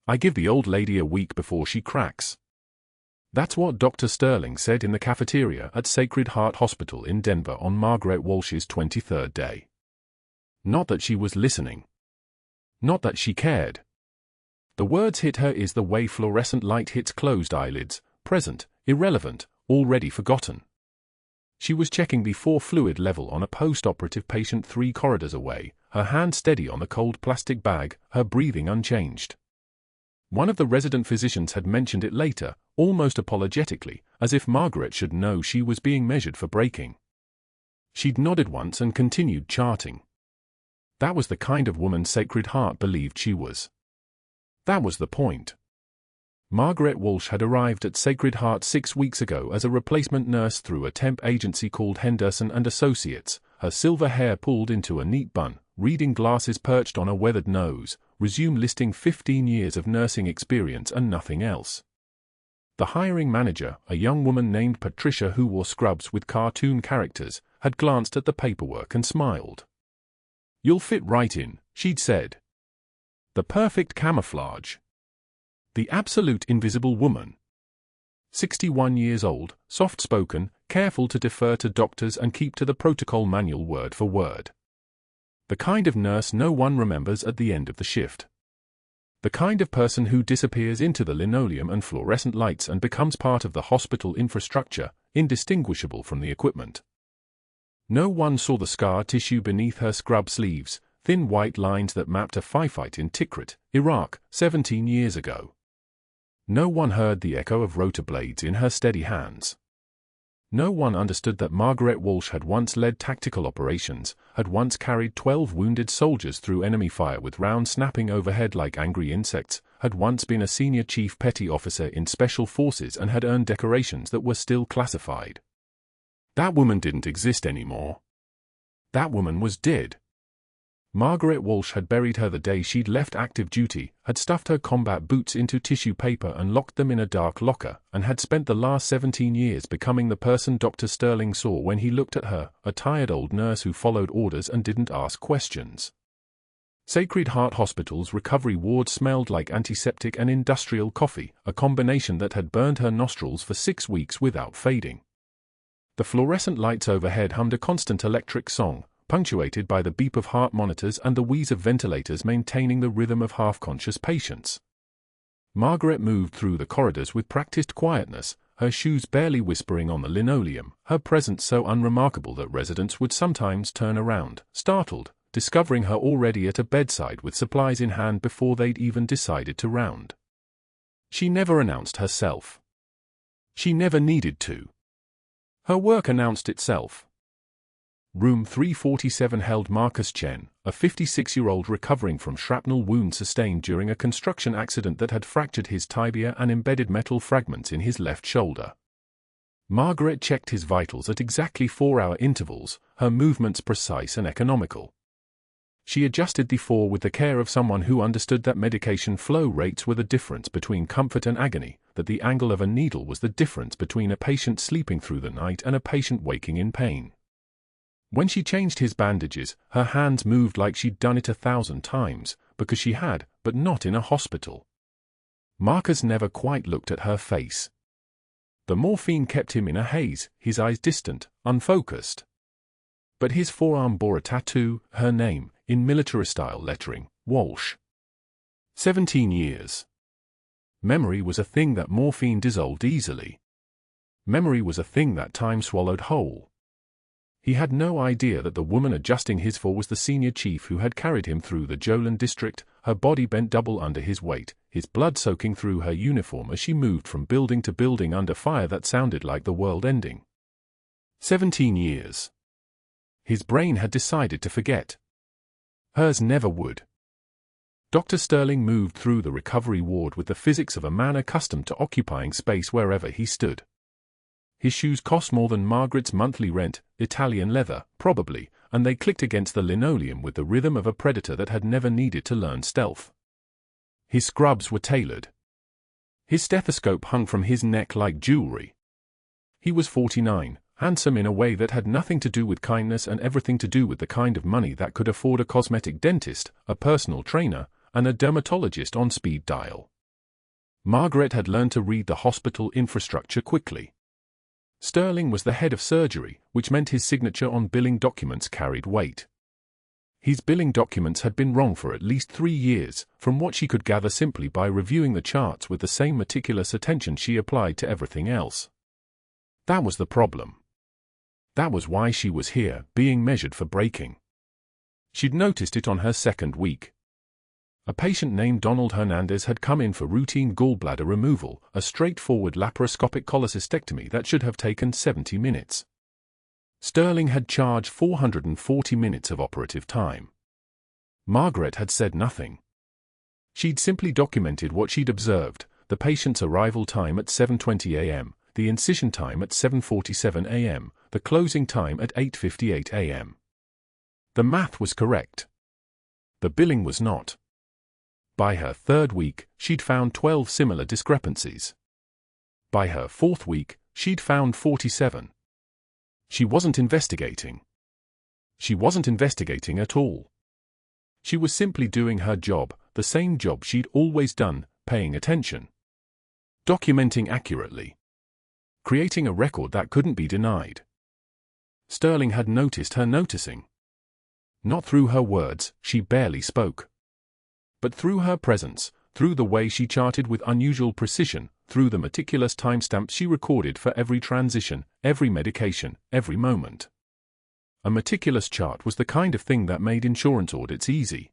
I give the old lady a week before she cracks. That's what Dr. Sterling said in the cafeteria at Sacred Heart Hospital in Denver on Margaret Walsh's 23rd day. Not that she was listening. Not that she cared. The words hit her is the way fluorescent light hits closed eyelids, present, irrelevant, already forgotten. She was checking the 4 fluid level on a post-operative patient 3 corridors away, her hand steady on the cold plastic bag, her breathing unchanged. One of the resident physicians had mentioned it later, almost apologetically, as if Margaret should know she was being measured for breaking. She'd nodded once and continued charting. That was the kind of woman Sacred Heart believed she was. That was the point. Margaret Walsh had arrived at Sacred Heart 6 weeks ago as a replacement nurse through a temp agency called Henderson & Associates, her silver hair pulled into a neat bun, reading glasses perched on a weathered nose, resume listing 15 years of nursing experience and nothing else. The hiring manager, a young woman named Patricia who wore scrubs with cartoon characters, had glanced at the paperwork and smiled. "You'll fit right in," she'd said. The perfect camouflage. The absolute invisible woman. 61 years old, soft-spoken, careful to defer to doctors and keep to the protocol manual word for word. The kind of nurse no one remembers at the end of the shift. The kind of person who disappears into the linoleum and fluorescent lights and becomes part of the hospital infrastructure, indistinguishable from the equipment. No one saw the scar tissue beneath her scrub sleeves, thin white lines that mapped a firefight in Tikrit, Iraq, 17 years ago. No one heard the echo of rotor blades in her steady hands. No one understood that Margaret Walsh had once led tactical operations, had once carried 12 wounded soldiers through enemy fire with rounds snapping overhead like angry insects, had once been a senior chief petty officer in special forces and had earned decorations that were still classified. That woman didn't exist anymore. That woman was dead. Margaret Walsh had buried her the day she'd left active duty, had stuffed her combat boots into tissue paper and locked them in a dark locker, and had spent the last 17 years becoming the person Dr. Sterling saw when he looked at her, a tired old nurse who followed orders and didn't ask questions. Sacred Heart Hospital's recovery ward smelled like antiseptic and industrial coffee, a combination that had burned her nostrils for 6 weeks without fading. The fluorescent lights overhead hummed a constant electric song, punctuated by the beep of heart monitors and the wheeze of ventilators maintaining the rhythm of half-conscious patients. Margaret moved through the corridors with practiced quietness, her shoes barely whispering on the linoleum, her presence so unremarkable that residents would sometimes turn around, startled, discovering her already at a bedside with supplies in hand before they'd even decided to round. She never announced herself. She never needed to. Her work announced itself. Room 347 held Marcus Chen, a 56-year-old recovering from shrapnel wounds sustained during a construction accident that had fractured his tibia and embedded metal fragments in his left shoulder. Margaret checked his vitals at exactly 4-hour intervals, her movements precise and economical. She adjusted the 4 with the care of someone who understood that medication flow rates were the difference between comfort and agony, that the angle of a needle was the difference between a patient sleeping through the night and a patient waking in pain. When she changed his bandages, her hands moved like she'd done it 1,000 times, because she had, but not in a hospital. Marcus never quite looked at her face. The morphine kept him in a haze, his eyes distant, unfocused. But his forearm bore a tattoo, her name, in military-style lettering, Walsh. 17 years. Memory was a thing that morphine dissolved easily. Memory was a thing that time swallowed whole. He had no idea that the woman adjusting his 4 was the senior chief who had carried him through the Jolin district, her body bent double under his weight, his blood soaking through her uniform as she moved from building to building under fire that sounded like the world ending. 17 years. His brain had decided to forget. Hers never would. Dr. Sterling moved through the recovery ward with the physics of a man accustomed to occupying space wherever he stood. His shoes cost more than Margaret's monthly rent, Italian leather, probably, and they clicked against the linoleum with the rhythm of a predator that had never needed to learn stealth. His scrubs were tailored. His stethoscope hung from his neck like jewelry. He was 49, handsome in a way that had nothing to do with kindness and everything to do with the kind of money that could afford a cosmetic dentist, a personal trainer, and a dermatologist on speed dial. Margaret had learned to read the hospital infrastructure quickly. Sterling was the head of surgery, which meant his signature on billing documents carried weight. His billing documents had been wrong for at least 3 years, from what she could gather simply by reviewing the charts with the same meticulous attention she applied to everything else. That was the problem. That was why she was here, being measured for breaking. She'd noticed it on her second week. A patient named Donald Hernandez had come in for routine gallbladder removal, a straightforward laparoscopic cholecystectomy that should have taken 70 minutes. Sterling had charged 440 minutes of operative time. Margaret had said nothing. She'd simply documented what she'd observed: the patient's arrival time at 7:20 a.m., the incision time at 7:47 a.m., the closing time at 8:58 a.m. The math was correct. The billing was not. By her third week, she'd found 12 similar discrepancies. By her fourth week, she'd found 47. She wasn't investigating. She wasn't investigating at all. She was simply doing her job, the same job she'd always done, paying attention. Documenting accurately. Creating a record that couldn't be denied. Sterling had noticed her noticing. Not through her words, she barely spoke. But through her presence, through the way she charted with unusual precision, through the meticulous timestamps she recorded for every transition, every medication, every moment. A meticulous chart was the kind of thing that made insurance audits easy.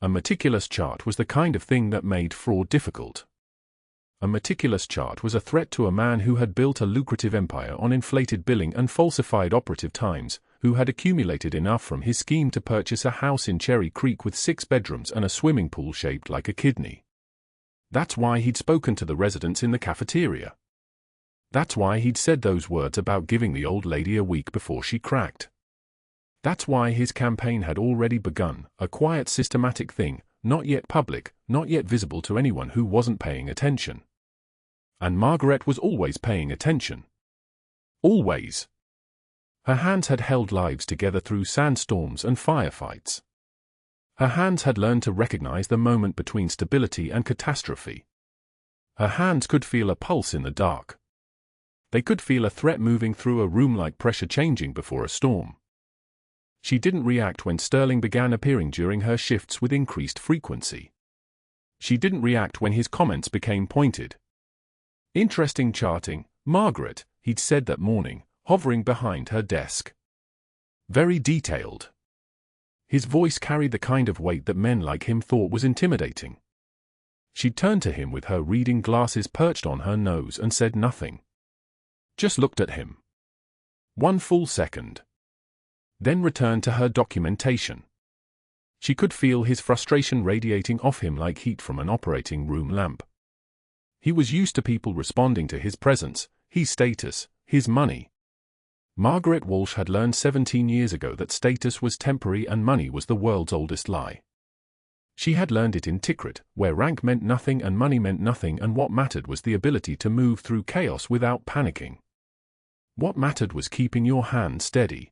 A meticulous chart was the kind of thing that made fraud difficult. A meticulous chart was a threat to a man who had built a lucrative empire on inflated billing and falsified operative times, who had accumulated enough from his scheme to purchase a house in Cherry Creek with 6 bedrooms and a swimming pool shaped like a kidney. That's why he'd spoken to the residents in the cafeteria. That's why he'd said those words about giving the old lady a week before she cracked. That's why his campaign had already begun, a quiet systematic thing, not yet public, not yet visible to anyone who wasn't paying attention. And Margaret was always paying attention. Always. Her hands had held lives together through sandstorms and firefights. Her hands had learned to recognize the moment between stability and catastrophe. Her hands could feel a pulse in the dark. They could feel a threat moving through a room like pressure changing before a storm. She didn't react when Sterling began appearing during her shifts with increased frequency. She didn't react when his comments became pointed. "Interesting charting, Margaret," he'd said that morning, hovering behind her desk. "Very detailed." His voice carried the kind of weight that men like him thought was intimidating. She turned to him with her reading glasses perched on her nose and said nothing. Just looked at him. 1 full second. Then returned to her documentation. She could feel his frustration radiating off him like heat from an operating room lamp. He was used to people responding to his presence, his status, his money. Margaret Walsh had learned 17 years ago that status was temporary and money was the world's oldest lie. She had learned it in Tikrit, where rank meant nothing and money meant nothing, and what mattered was the ability to move through chaos without panicking. What mattered was keeping your hand steady.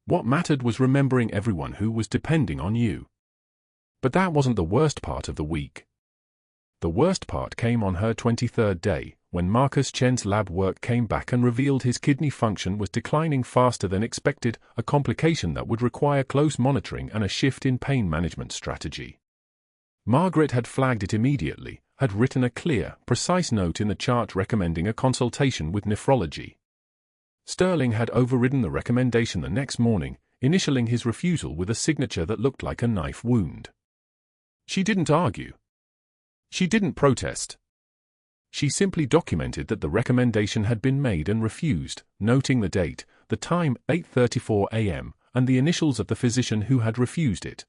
What mattered was remembering everyone who was depending on you. But that wasn't the worst part of the week. The worst part came on her 23rd day, when Marcus Chen's lab work came back and revealed his kidney function was declining faster than expected, a complication that would require close monitoring and a shift in pain management strategy. Margaret had flagged it immediately, had written a clear, precise note in the chart recommending a consultation with nephrology. Sterling had overridden the recommendation the next morning, initialing his refusal with a signature that looked like a knife wound. She didn't argue. She didn't protest. She simply documented that the recommendation had been made and refused, noting the date, the time, 8:34 a.m., and the initials of the physician who had refused it.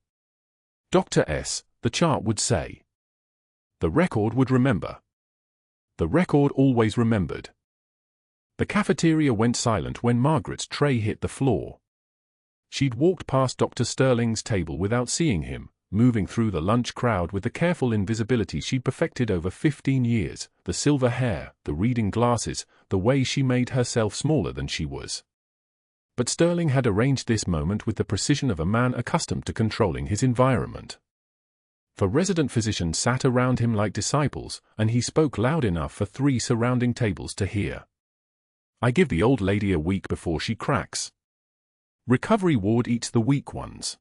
Dr. S., the chart would say. The record would remember. The record always remembered. The cafeteria went silent when Margaret's tray hit the floor. She'd walked past Dr. Sterling's table without seeing him, moving through the lunch crowd with the careful invisibility she'd perfected over 15 years, the silver hair, the reading glasses, the way she made herself smaller than she was. But Sterling had arranged this moment with the precision of a man accustomed to controlling his environment. For resident physicians sat around him like disciples, and he spoke loud enough for 3 surrounding tables to hear. I give the old lady a week before she cracks. Recovery ward eats the weak ones.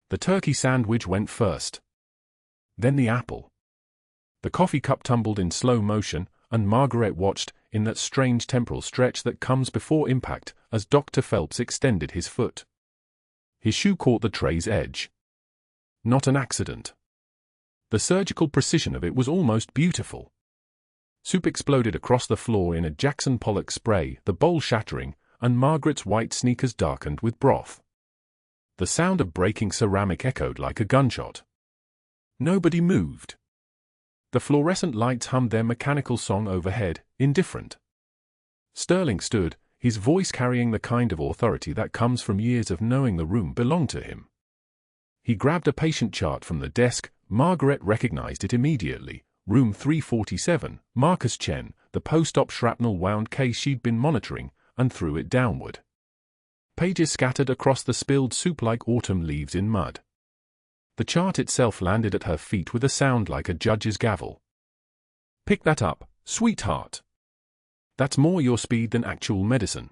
The turkey sandwich went first. Then the apple. The coffee cup tumbled in slow motion, and Margaret watched, in that strange temporal stretch that comes before impact, as Dr. Phelps extended his foot. His shoe caught the tray's edge. Not an accident. The surgical precision of it was almost beautiful. Soup exploded across the floor in a Jackson Pollock spray, the bowl shattering, and Margaret's white sneakers darkened with broth. The sound of breaking ceramic echoed like a gunshot. Nobody moved. The fluorescent lights hummed their mechanical song overhead, indifferent. Sterling stood, his voice carrying the kind of authority that comes from years of knowing the room belonged to him. He grabbed a patient chart from the desk. Margaret recognized it immediately. Room 347, Marcus Chen, the post-op shrapnel-wound case she'd been monitoring, and threw it downward. Pages scattered across the spilled soup like autumn leaves in mud. The chart itself landed at her feet with a sound like a judge's gavel. Pick that up, sweetheart. That's more your speed than actual medicine.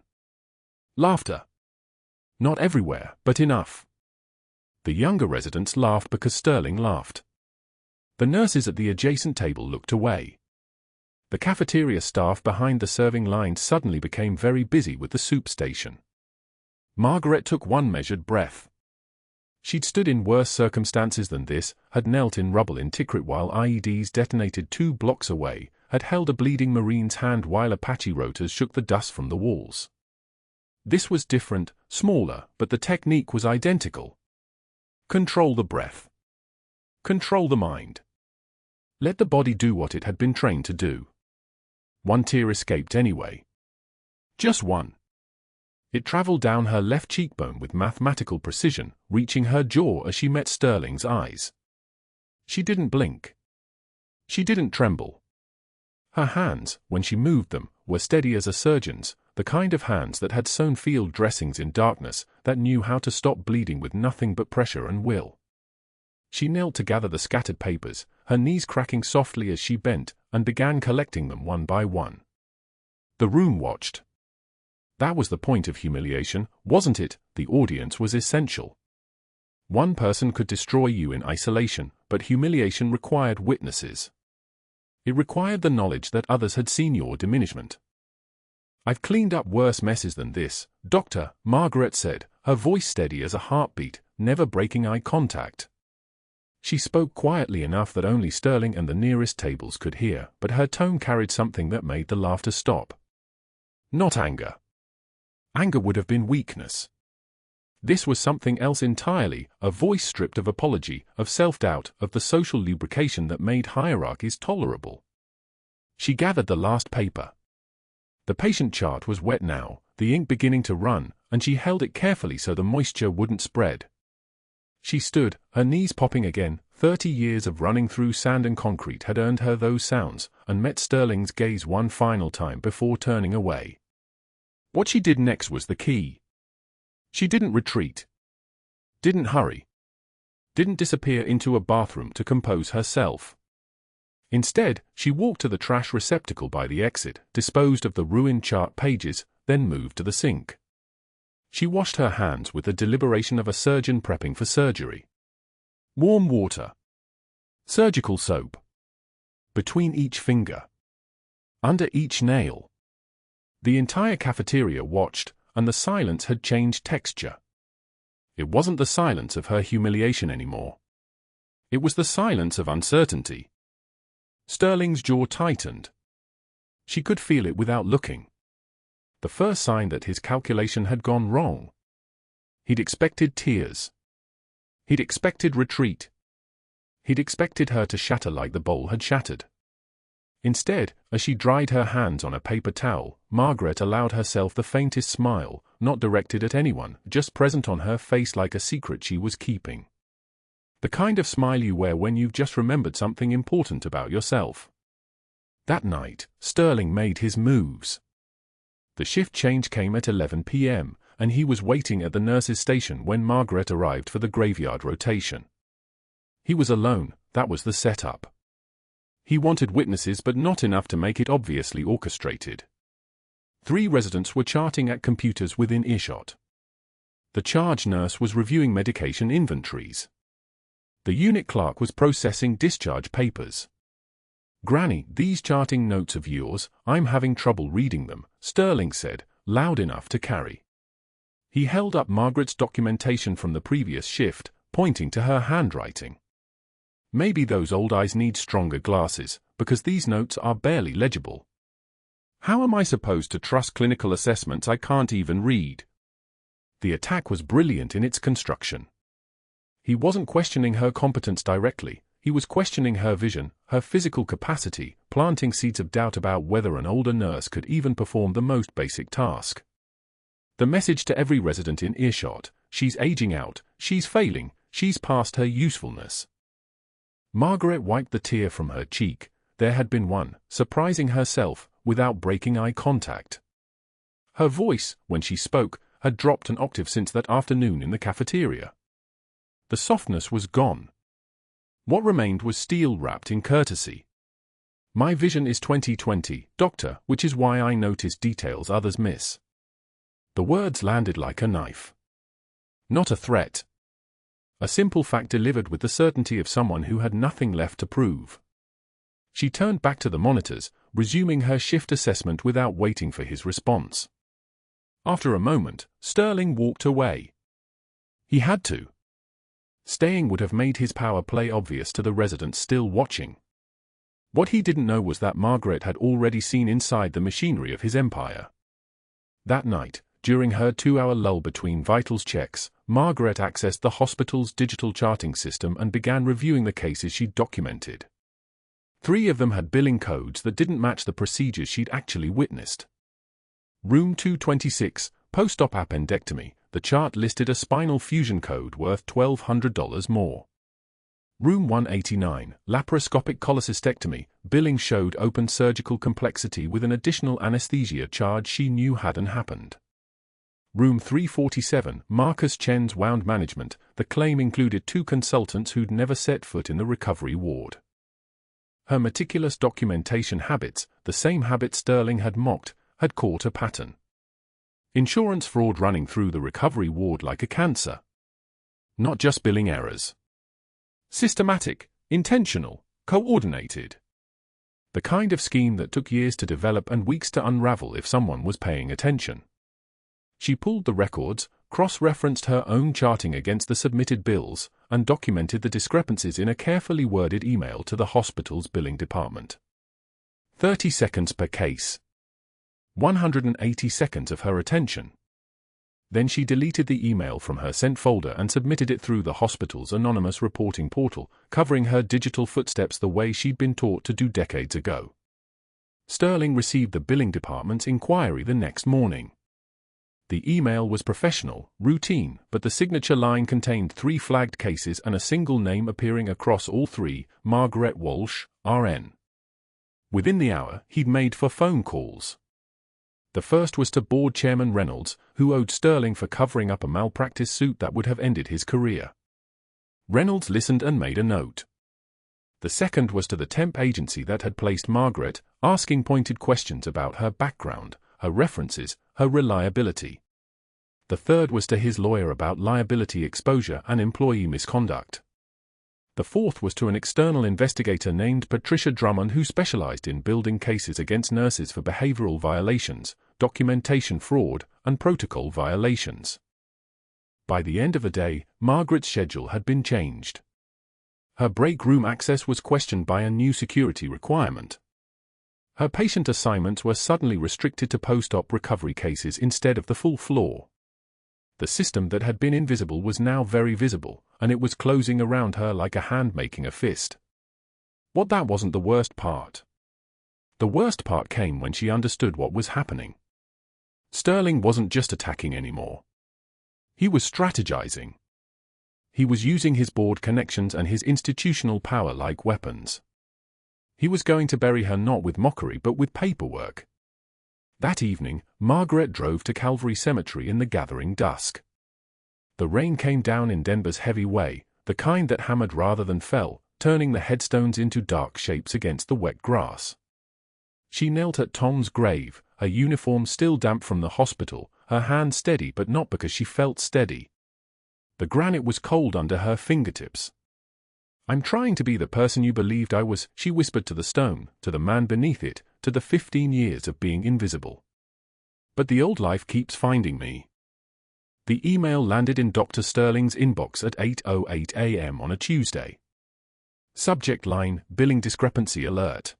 Laughter. Not everywhere, but enough. The younger residents laughed because Sterling laughed. The nurses at the adjacent table looked away. The cafeteria staff behind the serving lines suddenly became very busy with the soup station. Margaret took one measured breath. She'd stood in worse circumstances than this, had knelt in rubble in Tikrit while IEDs detonated 2 blocks away, had held a bleeding Marine's hand while Apache rotors shook the dust from the walls. This was different, smaller, but the technique was identical. Control the breath. Control the mind. Let the body do what it had been trained to do. One tear escaped anyway. Just one. It traveled down her left cheekbone with mathematical precision, reaching her jaw as she met Sterling's eyes. She didn't blink. She didn't tremble. Her hands, when she moved them, were steady as a surgeon's, the kind of hands that had sewn field dressings in darkness, that knew how to stop bleeding with nothing but pressure and will. She knelt to gather the scattered papers, her knees cracking softly as she bent, and began collecting them one by one. The room watched. That was the point of humiliation, wasn't it? The audience was essential. One person could destroy you in isolation, but humiliation required witnesses. It required the knowledge that others had seen your diminishment. I've cleaned up worse messes than this, Doctor, Margaret said, her voice steady as a heartbeat, never breaking eye contact. She spoke quietly enough that only Sterling and the nearest tables could hear, but her tone carried something that made the laughter stop. Not anger. Anger would have been weakness. This was something else entirely, a voice stripped of apology, of self-doubt, of the social lubrication that made hierarchies tolerable. She gathered the last paper. The patient chart was wet now, the ink beginning to run, and she held it carefully so the moisture wouldn't spread. She stood, her knees popping again. 30 years of running through sand and concrete had earned her those sounds, and met Sterling's gaze one final time before turning away. What she did next was the key. She didn't retreat. Didn't hurry. Didn't disappear into a bathroom to compose herself. Instead, she walked to the trash receptacle by the exit, disposed of the ruined chart pages, then moved to the sink. She washed her hands with the deliberation of a surgeon prepping for surgery. Warm water. Surgical soap. Between each finger. Under each nail. The entire cafeteria watched, and the silence had changed texture. It wasn't the silence of her humiliation anymore. It was the silence of uncertainty. Sterling's jaw tightened. She could feel it without looking. The first sign that his calculation had gone wrong. He'd expected tears. He'd expected retreat. He'd expected her to shatter like the bowl had shattered. Instead, as she dried her hands on a paper towel, Margaret allowed herself the faintest smile, not directed at anyone, just present on her face like a secret she was keeping. The kind of smile you wear when you've just remembered something important about yourself. That night, Sterling made his moves. The shift change came at 11 p.m., and he was waiting at the nurse's station when Margaret arrived for the graveyard rotation. He was alone, that was the setup. He wanted witnesses but not enough to make it obviously orchestrated. 3 residents were charting at computers within earshot. The charge nurse was reviewing medication inventories. The unit clerk was processing discharge papers. "Granny, these charting notes of yours, I'm having trouble reading them," Sterling said, loud enough to carry. He held up Margaret's documentation from the previous shift, pointing to her handwriting. "Maybe those old eyes need stronger glasses, because these notes are barely legible. How am I supposed to trust clinical assessments I can't even read?" The attack was brilliant in its construction. He wasn't questioning her competence directly, he was questioning her vision, her physical capacity, planting seeds of doubt about whether an older nurse could even perform the most basic task. The message to every resident in earshot: she's aging out, she's failing, she's past her usefulness. Margaret wiped the tear from her cheek. There had been one, surprising herself, without breaking eye contact. Her voice, when she spoke, had dropped an octave since that afternoon in the cafeteria. The softness was gone. What remained was steel wrapped in courtesy. "My vision is 20/20, doctor, which is why I notice details others miss." The words landed like a knife. Not a threat. A simple fact delivered with the certainty of someone who had nothing left to prove. She turned back to the monitors, resuming her shift assessment without waiting for his response. After a moment, Sterling walked away. He had to. Staying would have made his power play obvious to the residents still watching. What he didn't know was that Margaret had already seen inside the machinery of his empire. That night, during her 2-hour lull between vitals checks, Margaret accessed the hospital's digital charting system and began reviewing the cases she'd documented. 3 of them had billing codes that didn't match the procedures she'd actually witnessed. Room 226, post-op appendectomy, the chart listed a spinal fusion code worth $1,200 more. Room 189, laparoscopic cholecystectomy, billing showed open surgical complexity with an additional anesthesia charge she knew hadn't happened. Room 347, Marcus Chen's wound management, the claim included 2 consultants who'd never set foot in the recovery ward. Her meticulous documentation habits, the same habits Sterling had mocked, had caught a pattern. Insurance fraud running through the recovery ward like a cancer. Not just billing errors. Systematic, intentional, coordinated. The kind of scheme that took years to develop and weeks to unravel if someone was paying attention. She pulled the records, cross-referenced her own charting against the submitted bills, and documented the discrepancies in a carefully worded email to the hospital's billing department. 30 seconds per case. 180 seconds of her attention. Then she deleted the email from her sent folder and submitted it through the hospital's anonymous reporting portal, covering her digital footsteps the way she'd been taught to do decades ago. Sterling received the billing department's inquiry the next morning. The email was professional, routine, but the signature line contained 3 flagged cases and a single name appearing across all 3, Margaret Walsh, RN. Within the hour, he'd made 4 phone calls. The first was to board chairman Reynolds, who owed Sterling for covering up a malpractice suit that would have ended his career. Reynolds listened and made a note. The second was to the temp agency that had placed Margaret, asking pointed questions about her background, her references, her reliability. The third was to his lawyer about liability exposure and employee misconduct. The fourth was to an external investigator named Patricia Drummond who specialized in building cases against nurses for behavioral violations, documentation fraud, and protocol violations. By the end of the day, Margaret's schedule had been changed. Her break room access was questioned by a new security requirement. Her patient assignments were suddenly restricted to post-op recovery cases instead of the full floor. The system that had been invisible was now very visible, and it was closing around her like a hand making a fist. But that wasn't the worst part. The worst part came when she understood what was happening. Sterling wasn't just attacking anymore. He was strategizing. He was using his board connections and his institutional power like weapons. He was going to bury her not with mockery but with paperwork. That evening, Margaret drove to Calvary Cemetery in the gathering dusk. The rain came down in Denver's heavy way, the kind that hammered rather than fell, turning the headstones into dark shapes against the wet grass. She knelt at Tom's grave, her uniform still damp from the hospital, her hand steady but not because she felt steady. The granite was cold under her fingertips. "I'm trying to be the person you believed I was," she whispered to the stone, to the man beneath it, to the 15 years of being invisible. "But the old life keeps finding me." The email landed in Dr. Sterling's inbox at 8:08 a.m. on a Tuesday. Subject line, "Billing discrepancy alert."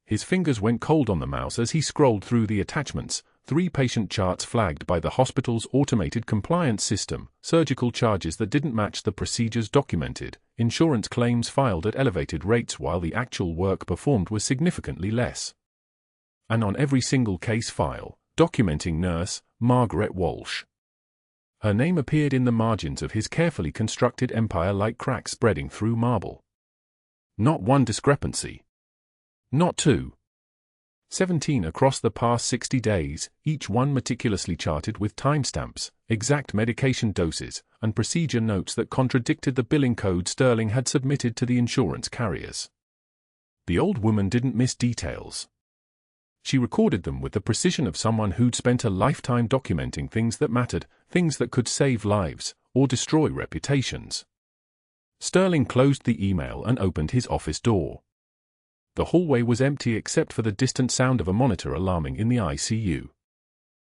His fingers went cold on the mouse as he scrolled through the attachments: 3 patient charts flagged by the hospital's automated compliance system, surgical charges that didn't match the procedures documented, insurance claims filed at elevated rates while the actual work performed was significantly less. And on every single case file, documenting nurse Margaret Walsh. Her name appeared in the margins of his carefully constructed empire like cracks spreading through marble. Not one discrepancy. Not 2. 17 across the past 60 days, each one meticulously charted with timestamps, exact medication doses, and procedure notes that contradicted the billing code Sterling had submitted to the insurance carriers. The old woman didn't miss details. She recorded them with the precision of someone who'd spent a lifetime documenting things that mattered, things that could save lives, or destroy reputations. Sterling closed the email and opened his office door. The hallway was empty except for the distant sound of a monitor alarming in the ICU.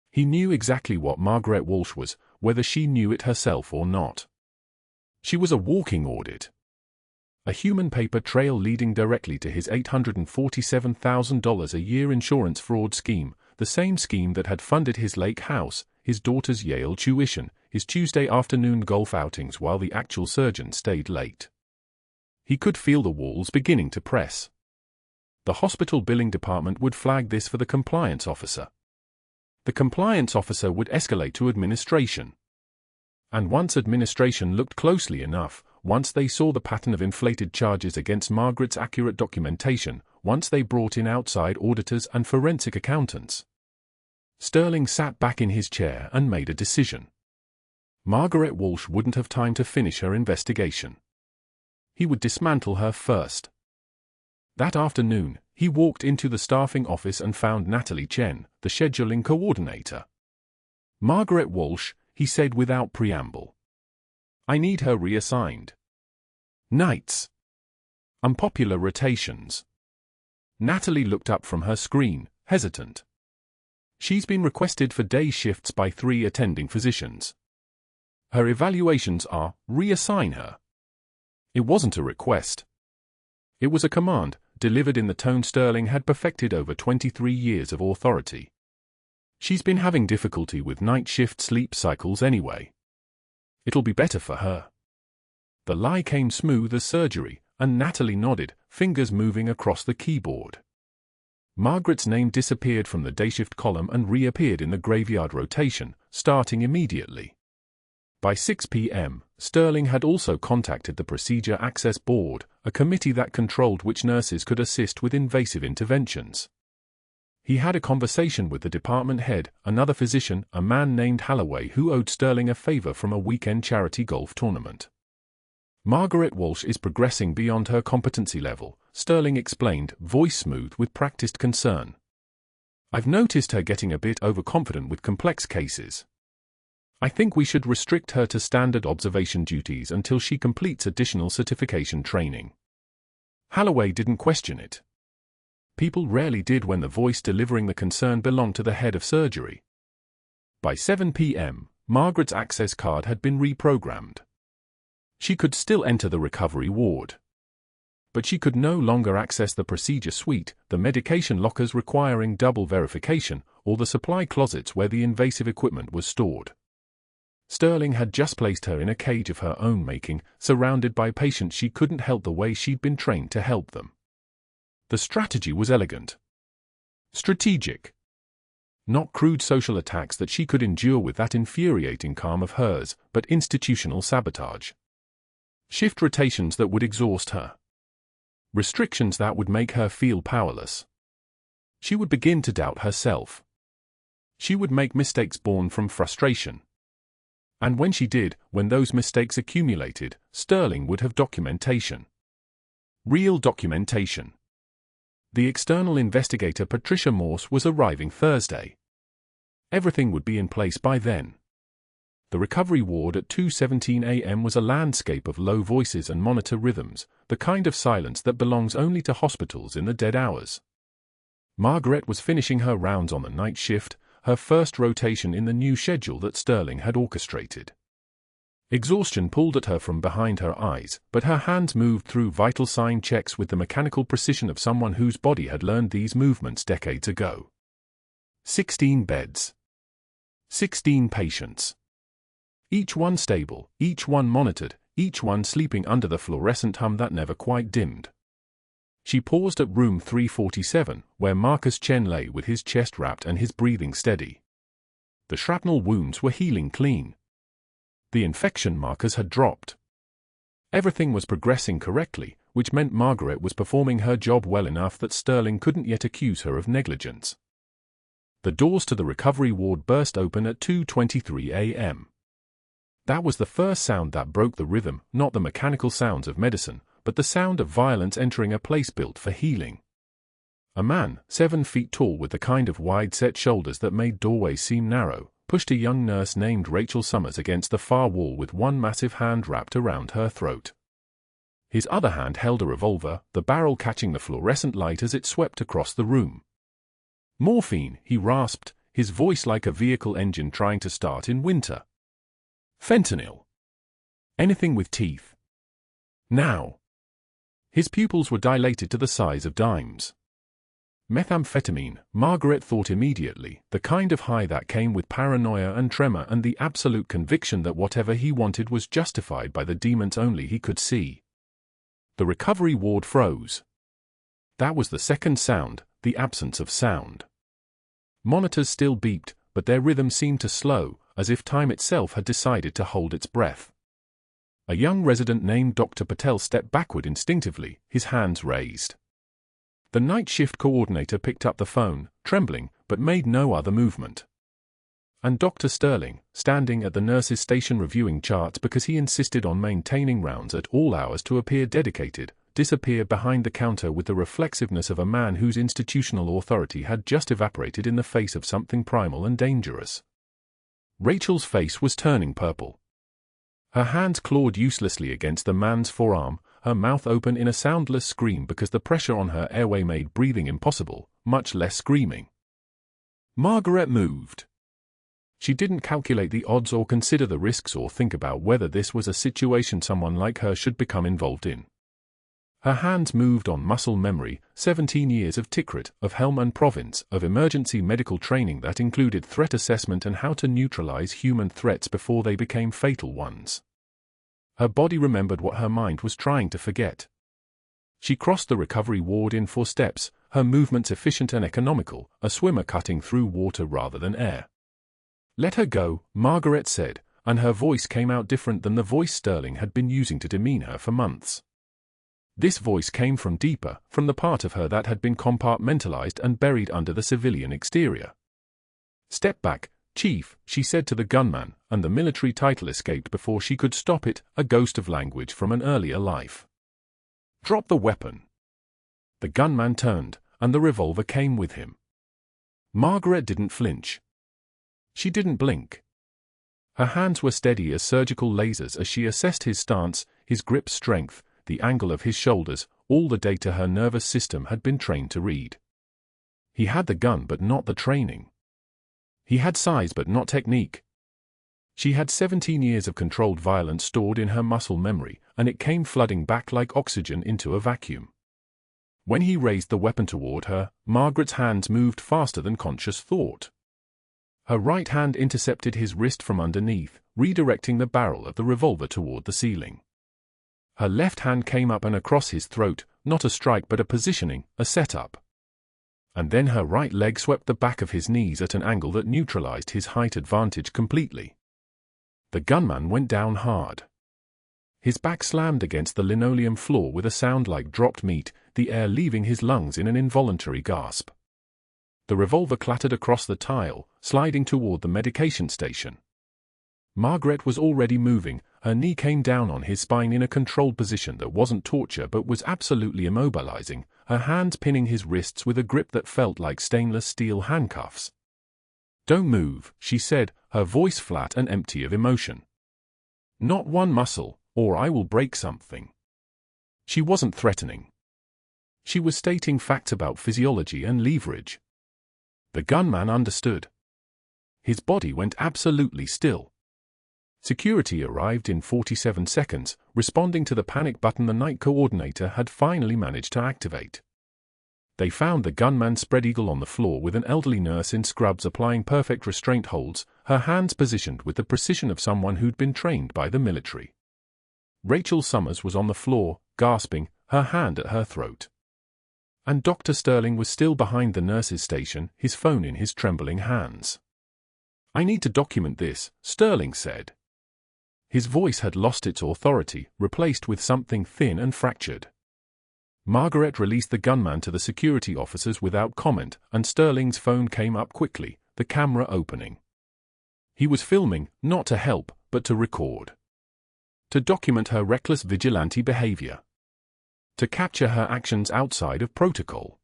He knew exactly what Margaret Walsh was, whether she knew it herself or not. She was a walking audit. A human paper trail leading directly to his $847,000 a year insurance fraud scheme, the same scheme that had funded his lake house, his daughter's Yale tuition, his Tuesday afternoon golf outings while the actual surgeon stayed late. He could feel the walls beginning to press. The hospital billing department would flag this for the compliance officer. The compliance officer would escalate to administration. And once administration looked closely enough, once they saw the pattern of inflated charges against Margaret's accurate documentation, once they brought in outside auditors and forensic accountants, Sterling sat back in his chair and made a decision. Margaret Walsh wouldn't have time to finish her investigation. He would dismantle her first. That afternoon, he walked into the staffing office and found Natalie Chen, the scheduling coordinator. "Margaret Walsh," he said without preamble. "I need her reassigned. Nights. Unpopular rotations." Natalie looked up from her screen, hesitant. "She's been requested for day shifts by 3 attending physicians. Her evaluations are, reassign her." It wasn't a request. It was a command, delivered in the tone Sterling had perfected over 23 years of authority. "She's been having difficulty with night shift sleep cycles anyway. It'll be better for her." The lie came smooth as surgery, and Natalie nodded, fingers moving across the keyboard. Margaret's name disappeared from the dayshift column and reappeared in the graveyard rotation, starting immediately. By 6 p.m., Sterling had also contacted the Procedure Access Board, a committee that controlled which nurses could assist with invasive interventions. He had a conversation with the department head, another physician, a man named Holloway who owed Sterling a favor from a weekend charity golf tournament. "Margaret Walsh is progressing beyond her competency level," Sterling explained, voice smooth with practiced concern. "I've noticed her getting a bit overconfident with complex cases. I think we should restrict her to standard observation duties until she completes additional certification training." Holloway didn't question it. People rarely did when the voice delivering the concern belonged to the head of surgery. By 7 p.m., Margaret's access card had been reprogrammed. She could still enter the recovery ward. But she could no longer access the procedure suite, the medication lockers requiring double verification, or the supply closets where the invasive equipment was stored. Sterling had just placed her in a cage of her own making, surrounded by patients she couldn't help the way she'd been trained to help them. The strategy was elegant. Strategic. Not crude social attacks that she could endure with that infuriating calm of hers, but institutional sabotage. Shift rotations that would exhaust her. Restrictions that would make her feel powerless. She would begin to doubt herself. She would make mistakes born from frustration. And when she did, when those mistakes accumulated, Sterling would have documentation. Real documentation. The external investigator Patricia Morse was arriving Thursday. Everything would be in place by then. The recovery ward at 2:17 a.m. was a landscape of low voices and monitor rhythms, the kind of silence that belongs only to hospitals in the dead hours. Margaret was finishing her rounds on the night shift, her first rotation in the new schedule that Sterling had orchestrated. Exhaustion pulled at her from behind her eyes, but her hands moved through vital sign checks with the mechanical precision of someone whose body had learned these movements decades ago. 16 beds. 16 patients. Each one stable, each one monitored, each one sleeping under the fluorescent hum that never quite dimmed. She paused at room 347, where Marcus Chen lay with his chest wrapped and his breathing steady. The shrapnel wounds were healing clean. The infection markers had dropped. Everything was progressing correctly, which meant Margaret was performing her job well enough that Sterling couldn't yet accuse her of negligence. The doors to the recovery ward burst open at 2:23 a.m. That was the first sound that broke the rhythm, not the mechanical sounds of medicine, but the sound of violence entering a place built for healing. A man, 7 feet tall with the kind of wide-set shoulders that made doorways seem narrow, pushed a young nurse named Rachel Summers against the far wall with one massive hand wrapped around her throat. His other hand held a revolver, the barrel catching the fluorescent light as it swept across the room. "Morphine," he rasped, his voice like a vehicle engine trying to start in winter. "Fentanyl. Anything with teeth. Now." His pupils were dilated to the size of dimes. Methamphetamine, Margaret thought immediately, the kind of high that came with paranoia and tremor and the absolute conviction that whatever he wanted was justified by the demons only he could see. The recovery ward froze. That was the second sound, the absence of sound. Monitors still beeped, but their rhythm seemed to slow, as if time itself had decided to hold its breath. A young resident named Dr. Patel stepped backward instinctively, his hands raised. The night shift coordinator picked up the phone, trembling, but made no other movement. And Dr. Sterling, standing at the nurse's station reviewing charts because he insisted on maintaining rounds at all hours to appear dedicated, disappeared behind the counter with the reflexiveness of a man whose institutional authority had just evaporated in the face of something primal and dangerous. Rachel's face was turning purple. Her hands clawed uselessly against the man's forearm, her mouth open in a soundless scream because the pressure on her airway made breathing impossible, much less screaming. Margaret moved. She didn't calculate the odds or consider the risks or think about whether this was a situation someone like her should become involved in. Her hands moved on muscle memory, 17 years of Tikrit, of Helmand province, of emergency medical training that included threat assessment and how to neutralize human threats before they became fatal ones. Her body remembered what her mind was trying to forget. She crossed the recovery ward in 4 steps, her movements efficient and economical, a swimmer cutting through water rather than air. "Let her go," Margaret said, and her voice came out different than the voice Sterling had been using to demean her for months. This voice came from deeper, from the part of her that had been compartmentalized and buried under the civilian exterior. "Step back, Chief," she said to the gunman, and the military title escaped before she could stop it, a ghost of language from an earlier life. "Drop the weapon." The gunman turned, and the revolver came with him. Margaret didn't flinch. She didn't blink. Her hands were steady as surgical lasers as she assessed his stance, his grip strength, the angle of his shoulders, all the data her nervous system had been trained to read. He had the gun but not the training. He had size but not technique. She had 17 years of controlled violence stored in her muscle memory, and it came flooding back like oxygen into a vacuum. When he raised the weapon toward her, Margaret's hands moved faster than conscious thought. Her right hand intercepted his wrist from underneath, redirecting the barrel of the revolver toward the ceiling. Her left hand came up and across his throat, not a strike but a positioning, a setup. And then her right leg swept the back of his knees at an angle that neutralized his height advantage completely. The gunman went down hard. His back slammed against the linoleum floor with a sound like dropped meat, the air leaving his lungs in an involuntary gasp. The revolver clattered across the tile, sliding toward the medication station. Margaret was already moving, her knee came down on his spine in a controlled position that wasn't torture but was absolutely immobilizing, her hands pinning his wrists with a grip that felt like stainless steel handcuffs. "Don't move," she said, her voice flat and empty of emotion. "Not one muscle, or I will break something." She wasn't threatening. She was stating facts about physiology and leverage. The gunman understood. His body went absolutely still. Security arrived in 47 seconds, responding to the panic button the night coordinator had finally managed to activate. They found the gunman spread eagle on the floor with an elderly nurse in scrubs applying perfect restraint holds, her hands positioned with the precision of someone who'd been trained by the military. Rachel Summers was on the floor, gasping, her hand at her throat. And Dr. Sterling was still behind the nurse's station, his phone in his trembling hands. "I need to document this," Sterling said. His voice had lost its authority, replaced with something thin and fractured. Margaret released the gunman to the security officers without comment, and Sterling's phone came up quickly, the camera opening. He was filming, not to help, but to record. To document her reckless vigilante behavior. To capture her actions outside of protocol.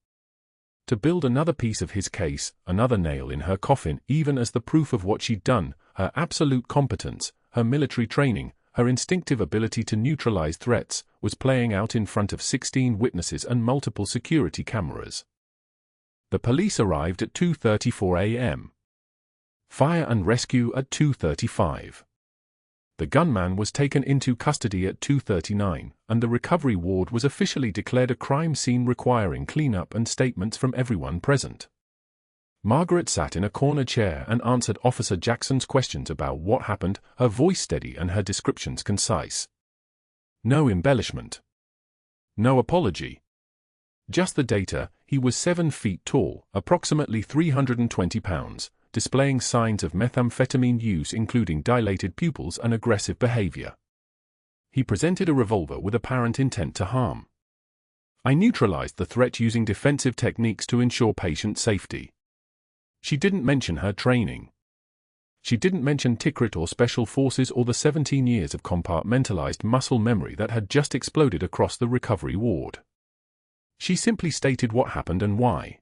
To build another piece of his case, another nail in her coffin, even as the proof of what she'd done, her absolute competence, her military training, her instinctive ability to neutralize threats, was playing out in front of 16 witnesses and multiple security cameras. The police arrived at 2:34 a.m. Fire and rescue at 2:35. The gunman was taken into custody at 2:39, and the recovery ward was officially declared a crime scene requiring cleanup and statements from everyone present. Margaret sat in a corner chair and answered Officer Jackson's questions about what happened, her voice steady and her descriptions concise. No embellishment. No apology. Just the data. He was 7 feet tall, approximately 320 pounds, displaying signs of methamphetamine use including dilated pupils and aggressive behavior. He presented a revolver with apparent intent to harm. "I neutralized the threat using defensive techniques to ensure patient safety." She didn't mention her training. She didn't mention Tikrit or Special Forces or the 17 years of compartmentalized muscle memory that had just exploded across the recovery ward. She simply stated what happened and why.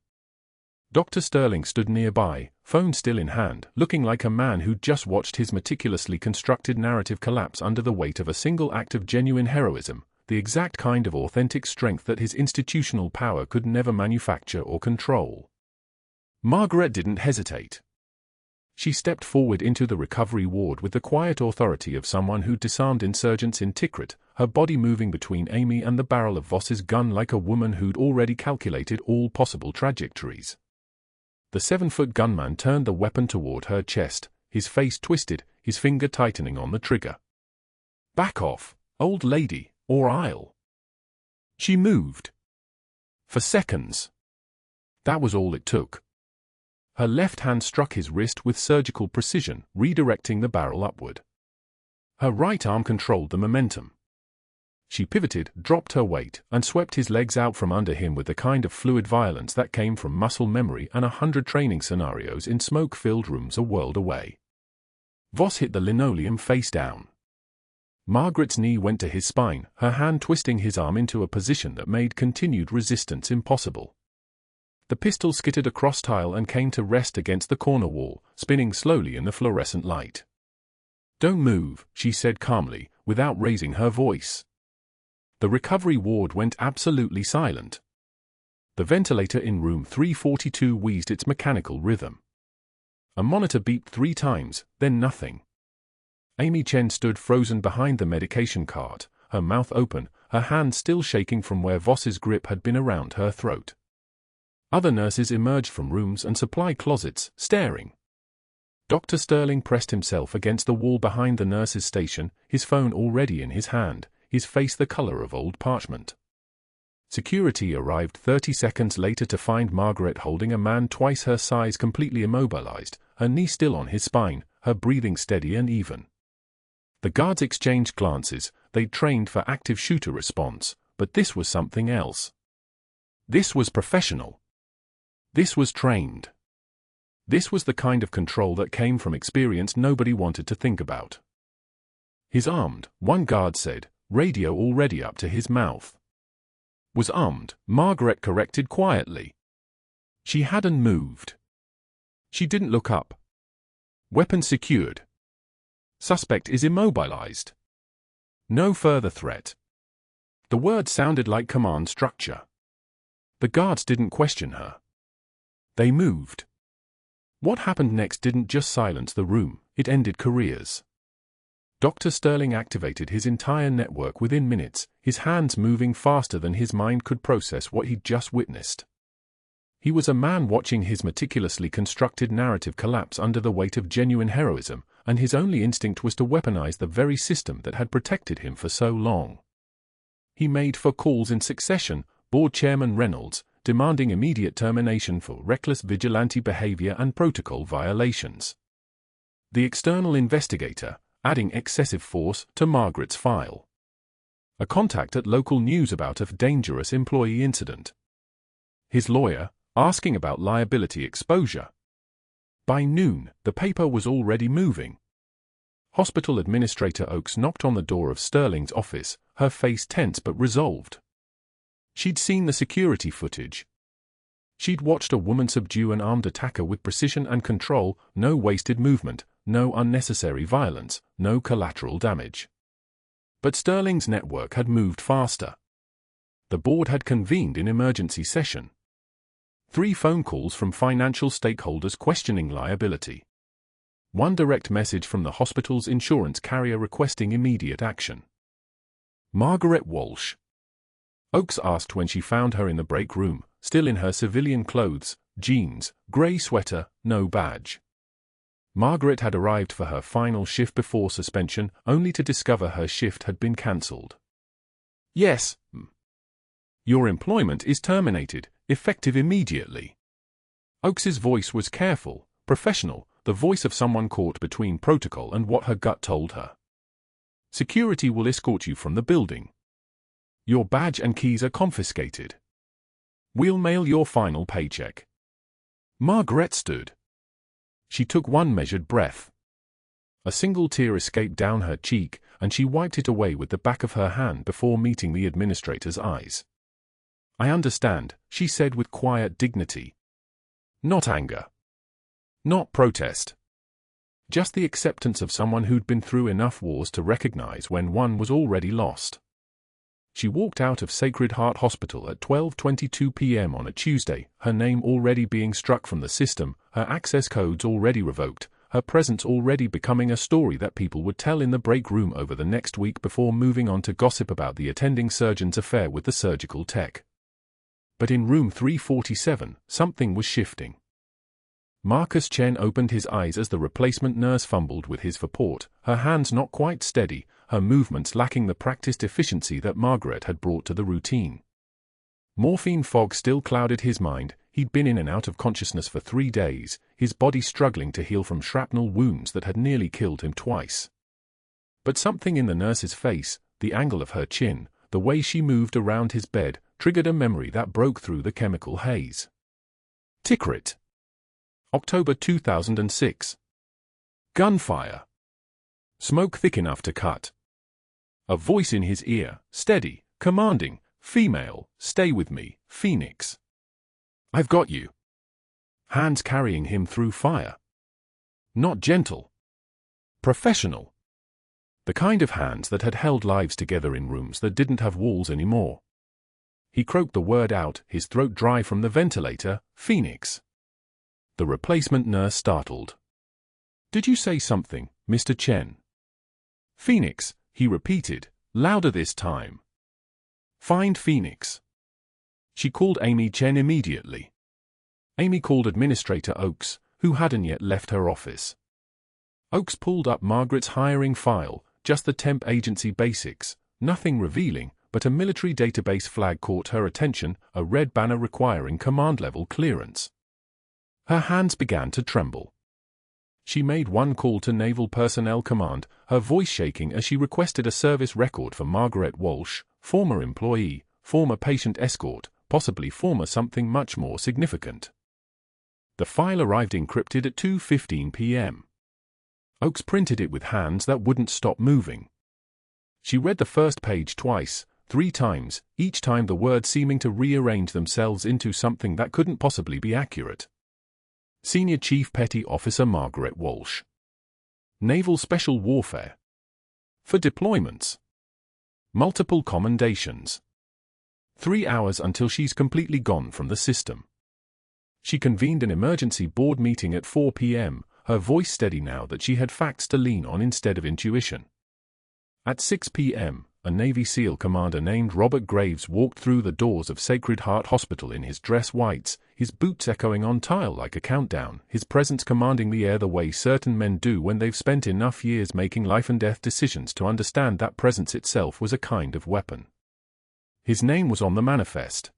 Dr. Sterling stood nearby, phone still in hand, looking like a man who'd just watched his meticulously constructed narrative collapse under the weight of a single act of genuine heroism, the exact kind of authentic strength that his institutional power could never manufacture or control. Margaret didn't hesitate. She stepped forward into the recovery ward with the quiet authority of someone who disarmed insurgents in Tikrit, her body moving between Amy and the barrel of Voss's gun like a woman who'd already calculated all possible trajectories. The 7-foot gunman turned the weapon toward her chest, his face twisted, his finger tightening on the trigger. "Back off, old lady, or I'll..." She moved. For seconds. That was all it took. Her left hand struck his wrist with surgical precision, redirecting the barrel upward. Her right arm controlled the momentum. She pivoted, dropped her weight, and swept his legs out from under him with the kind of fluid violence that came from muscle memory and 100 training scenarios in smoke-filled rooms a world away. Voss hit the linoleum face down. Margaret's knee went to his spine, her hand twisting his arm into a position that made continued resistance impossible. The pistol skittered across tile and came to rest against the corner wall, spinning slowly in the fluorescent light. "Don't move," she said calmly, without raising her voice. The recovery ward went absolutely silent. The ventilator in room 342 wheezed its mechanical rhythm. A monitor beeped 3 times, then nothing. Amy Chen stood frozen behind the medication cart, her mouth open, her hand still shaking from where Voss's grip had been around her throat. Other nurses emerged from rooms and supply closets, staring. Dr. Sterling pressed himself against the wall behind the nurse's station, his phone already in his hand, his face the color of old parchment. Security arrived 30 seconds later to find Margaret holding a man twice her size completely immobilized, her knee still on his spine, her breathing steady and even. The guards exchanged glances. They'd trained for active shooter response, but this was something else. This was professional. This was trained. This was the kind of control that came from experience nobody wanted to think about. "He's armed," one guard said, radio already up to his mouth. "Was armed," Margaret corrected quietly. She hadn't moved. She didn't look up. "Weapon secured. Suspect is immobilized. No further threat." The word sounded like command structure. The guards didn't question her. They moved. What happened next didn't just silence the room, it ended careers. Dr. Sterling activated his entire network within minutes, his hands moving faster than his mind could process what he'd just witnessed. He was a man watching his meticulously constructed narrative collapse under the weight of genuine heroism, and his only instinct was to weaponize the very system that had protected him for so long. He made 4 calls in succession, Board Chairman Reynolds, demanding immediate termination for reckless vigilante behavior and protocol violations. The external investigator, adding excessive force to Margaret's file. A contact at local news about a dangerous employee incident. His lawyer, asking about liability exposure. By noon, the paper was already moving. Hospital Administrator Oakes knocked on the door of Sterling's office, her face tense but resolved. She'd seen the security footage. She'd watched a woman subdue an armed attacker with precision and control, no wasted movement, no unnecessary violence, no collateral damage. But Sterling's network had moved faster. The board had convened in emergency session. 3 phone calls from financial stakeholders questioning liability. 1 direct message from the hospital's insurance carrier requesting immediate action. Margaret Walsh. Oakes asked when she found her in the break room, still in her civilian clothes, jeans, grey sweater, no badge. Margaret had arrived for her final shift before suspension, only to discover her shift had been cancelled. "Yes. Your employment is terminated, effective immediately." Oakes's voice was careful, professional, the voice of someone caught between protocol and what her gut told her. "Security will escort you from the building. Your badge and keys are confiscated. We'll mail your final paycheck." Margaret stood. She took one measured breath. A single tear escaped down her cheek, and she wiped it away with the back of her hand before meeting the administrator's eyes. "I understand," she said with quiet dignity. Not anger. Not protest. Just the acceptance of someone who'd been through enough wars to recognize when one was already lost. She walked out of Sacred Heart Hospital at 12:22 p.m. on a Tuesday, her name already being struck from the system, her access codes already revoked, her presence already becoming a story that people would tell in the break room over the next week before moving on to gossip about the attending surgeon's affair with the surgical tech. But in room 347, something was shifting. Marcus Chen opened his eyes as the replacement nurse fumbled with his support, her hands not quite steady, her movements lacking the practiced efficiency that Margaret had brought to the routine. Morphine fog still clouded his mind, he'd been in and out of consciousness for 3 days, his body struggling to heal from shrapnel wounds that had nearly killed him twice. But something in the nurse's face, the angle of her chin, the way she moved around his bed, triggered a memory that broke through the chemical haze. Tikrit. October 2006. Gunfire. Smoke thick enough to cut. A voice in his ear, steady, commanding, "Female, stay with me, Phoenix. I've got you." Hands carrying him through fire. Not gentle. Professional. The kind of hands that had held lives together in rooms that didn't have walls anymore. He croaked the word out, his throat dry from the ventilator, "Phoenix." The replacement nurse startled. "Did you say something, Mr. Chen?" "Phoenix," he repeated, louder this time. "Find Phoenix." She called Amy Chen immediately. Amy called Administrator Oakes, who hadn't yet left her office. Oakes pulled up Margaret's hiring file, just the temp agency basics, nothing revealing, but a military database flag caught her attention, a red banner requiring command-level clearance. Her hands began to tremble. She made one call to Naval Personnel Command, her voice shaking as she requested a service record for Margaret Walsh, former employee, former patient escort, possibly former something much more significant. The file arrived encrypted at 2:15 p.m. Oakes printed it with hands that wouldn't stop moving. She read the first page twice, 3 times, each time the words seeming to rearrange themselves into something that couldn't possibly be accurate. Senior Chief Petty Officer Margaret Walsh. Naval Special Warfare. For deployments. Multiple commendations. 3 hours until she's completely gone from the system. She convened an emergency board meeting at 4 p.m., her voice steady now that she had facts to lean on instead of intuition. At 6 p.m., a Navy SEAL commander named Robert Graves walked through the doors of Sacred Heart Hospital in his dress whites, his boots echoing on tile like a countdown, his presence commanding the air the way certain men do when they've spent enough years making life-and-death decisions to understand that presence itself was a kind of weapon. His name was on the manifest.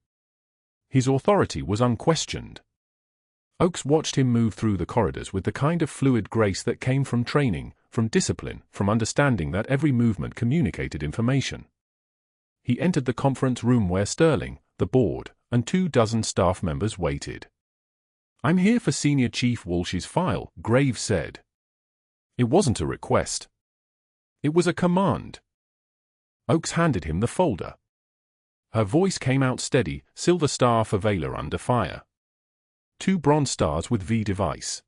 His authority was unquestioned. Oakes watched him move through the corridors with the kind of fluid grace that came from training, from discipline, from understanding that every movement communicated information. He entered the conference room where Sterling, the board, and 24 staff members waited. "I'm here for Senior Chief Walsh's file," Graves said. It wasn't a request. It was a command. Oakes handed him the folder. Her voice came out steady, Silver Star for Valor under fire. 2 bronze stars with V device.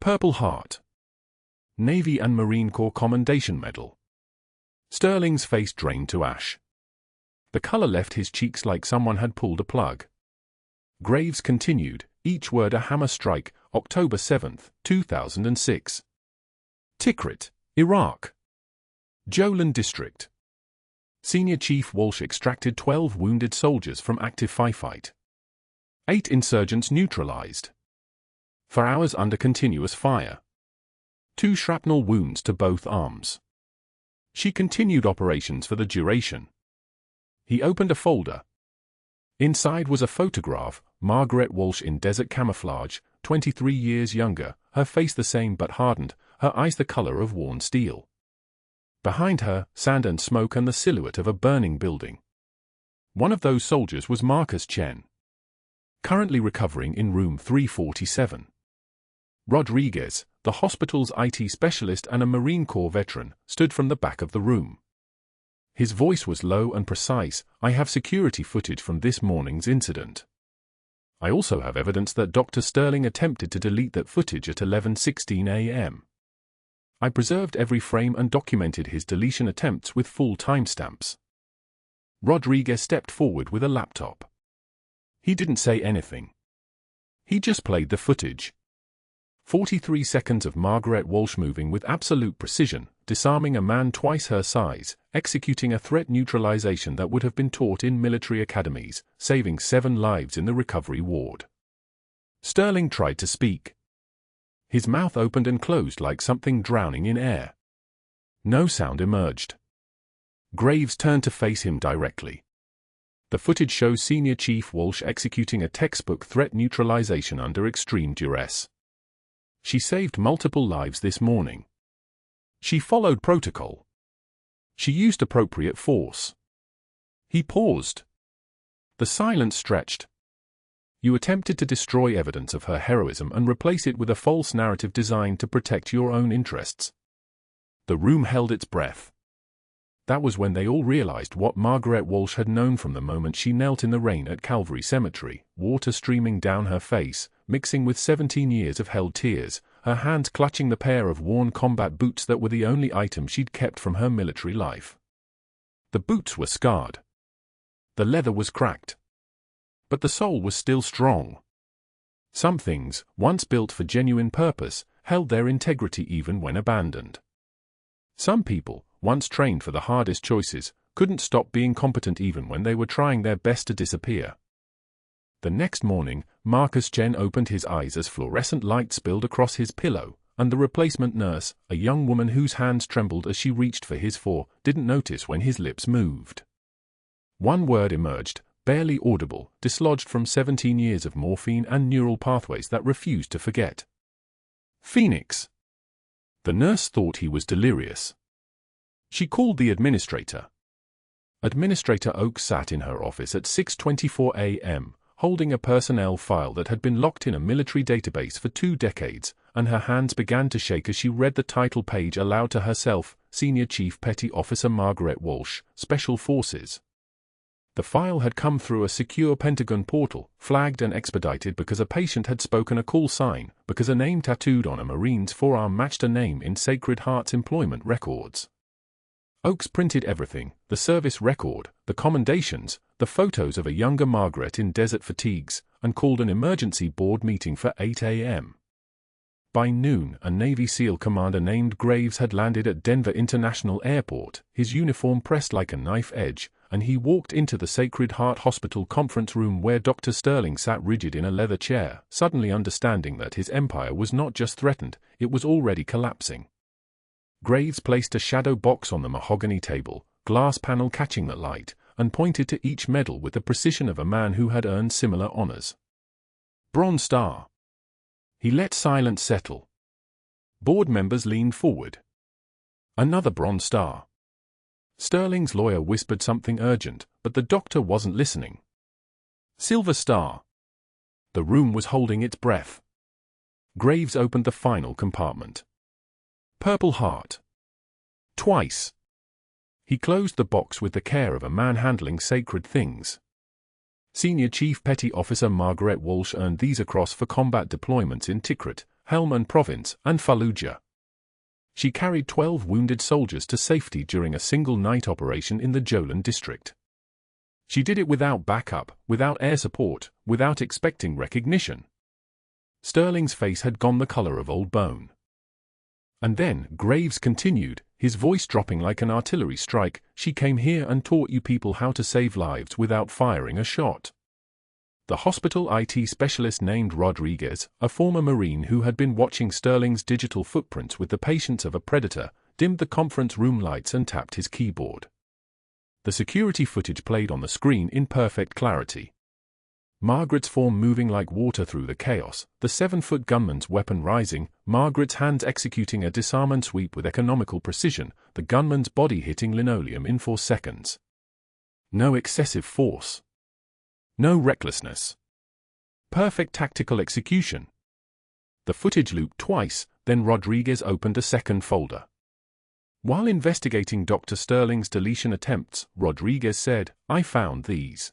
Purple Heart. Navy and Marine Corps Commendation Medal. Sterling's face drained to ash. The color left his cheeks like someone had pulled a plug. Graves continued, each word a hammer strike, October 7, 2006. Tikrit, Iraq. Jolan District. Senior Chief Walsh extracted 12 wounded soldiers from active firefight. 8 insurgents neutralized. For hours under continuous fire. 2 shrapnel wounds to both arms. She continued operations for the duration. He opened a folder. Inside was a photograph, Margaret Walsh in desert camouflage, 23 years younger, her face the same but hardened, her eyes the color of worn steel. Behind her, sand and smoke and the silhouette of a burning building. One of those soldiers was Marcus Chen, currently recovering in room 347. Rodriguez, the hospital's IT specialist and a Marine Corps veteran, stood from the back of the room. His voice was low and precise. "I have security footage from this morning's incident. I also have evidence that Dr. Sterling attempted to delete that footage at 11:16 a.m. I preserved every frame and documented his deletion attempts with full timestamps." Rodriguez stepped forward with a laptop. He didn't say anything. He just played the footage. 43 seconds of Margaret Walsh moving with absolute precision, disarming a man twice her size, executing a threat neutralization that would have been taught in military academies, saving 7 lives in the recovery ward. Sterling tried to speak. His mouth opened and closed like something drowning in air. No sound emerged. Graves turned to face him directly. The footage shows Senior Chief Walsh executing a textbook threat neutralization under extreme duress. She saved multiple lives this morning. She followed protocol. She used appropriate force. He paused. The silence stretched. "You attempted to destroy evidence of her heroism and replace it with a false narrative designed to protect your own interests." The room held its breath. That was when they all realized what Margaret Walsh had known from the moment she knelt in the rain at Calvary Cemetery, water streaming down her face, mixing with 17 years of held tears, her hands clutching the pair of worn combat boots that were the only item she'd kept from her military life. The boots were scarred. The leather was cracked. But the sole was still strong. Some things, once built for genuine purpose, held their integrity even when abandoned. Some people, once trained for the hardest choices, couldn't stop being competent even when they were trying their best to disappear. The next morning, Marcus Chen opened his eyes as fluorescent light spilled across his pillow, and the replacement nurse, a young woman whose hands trembled as she reached for his didn't notice when his lips moved. One word emerged, barely audible, dislodged from 17 years of morphine and neural pathways that refused to forget. "Phoenix." The nurse thought he was delirious. She called the administrator. Administrator Oakes sat in her office at 6:24 a.m., holding a personnel file that had been locked in a military database for 2 decades, and her hands began to shake as she read the title page aloud to herself, Senior Chief Petty Officer Margaret Walsh, Special Forces. The file had come through a secure Pentagon portal, flagged and expedited because a patient had spoken a call sign, because a name tattooed on a Marine's forearm matched a name in Sacred Heart's employment records. Oakes printed everything, the service record, the commendations, the photos of a younger Margaret in desert fatigues, and called an emergency board meeting for 8 a.m. By noon, a Navy SEAL commander named Graves had landed at Denver International Airport, his uniform pressed like a knife edge, and he walked into the Sacred Heart Hospital conference room where Dr. Sterling sat rigid in a leather chair, suddenly understanding that his empire was not just threatened, it was already collapsing. Graves placed a shadow box on the mahogany table, glass panel catching the light, and pointed to each medal with the precision of a man who had earned similar honors. Bronze Star. He let silence settle. Board members leaned forward. Another Bronze Star. Sterling's lawyer whispered something urgent, but the doctor wasn't listening. Silver Star. The room was holding its breath. Graves opened the final compartment. Purple Heart. Twice. He closed the box with the care of a man handling sacred things. Senior Chief Petty Officer Margaret Walsh earned these across for combat deployments in Tikrit, Helmand Province, and Fallujah. She carried 12 wounded soldiers to safety during a single night operation in the Jolan district. She did it without backup, without air support, without expecting recognition. Sterling's face had gone the color of old bone. And then, Graves continued, his voice dropping like an artillery strike, she came here and taught you people how to save lives without firing a shot. The hospital IT specialist named Rodriguez, a former Marine who had been watching Sterling's digital footprints with the patience of a predator, dimmed the conference room lights and tapped his keyboard. The security footage played on the screen in perfect clarity. Margaret's form moving like water through the chaos, the 7-foot gunman's weapon rising, Margaret's hands executing a disarmament sweep with economical precision, the gunman's body hitting linoleum in 4 seconds. No excessive force. No recklessness. Perfect tactical execution. The footage looped twice, then Rodriguez opened a second folder. While investigating Dr. Sterling's deletion attempts, Rodriguez said, "I found these."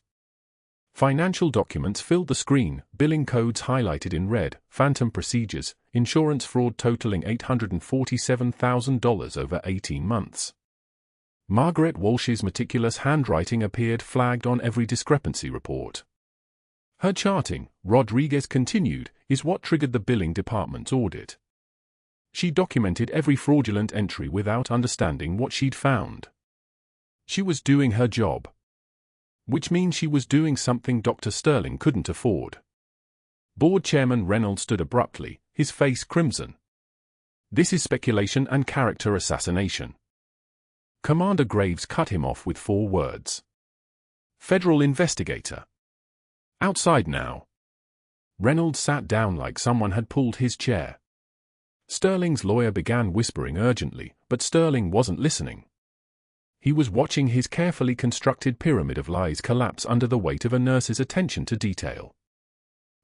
Financial documents filled the screen, billing codes highlighted in red, phantom procedures, insurance fraud totaling $847,000 over 18 months. Margaret Walsh's meticulous handwriting appeared flagged on every discrepancy report. Her charting, Rodriguez continued, is what triggered the billing department's audit. She documented every fraudulent entry without understanding what she'd found. She was doing her job. Which means she was doing something Dr. Sterling couldn't afford. Board Chairman Reynolds stood abruptly, his face crimson. This is speculation and character assassination. Commander Graves cut him off with 4 words. Federal investigator. Outside now. Reynolds sat down like someone had pulled his chair. Sterling's lawyer began whispering urgently, but Sterling wasn't listening. He was watching his carefully constructed pyramid of lies collapse under the weight of a nurse's attention to detail.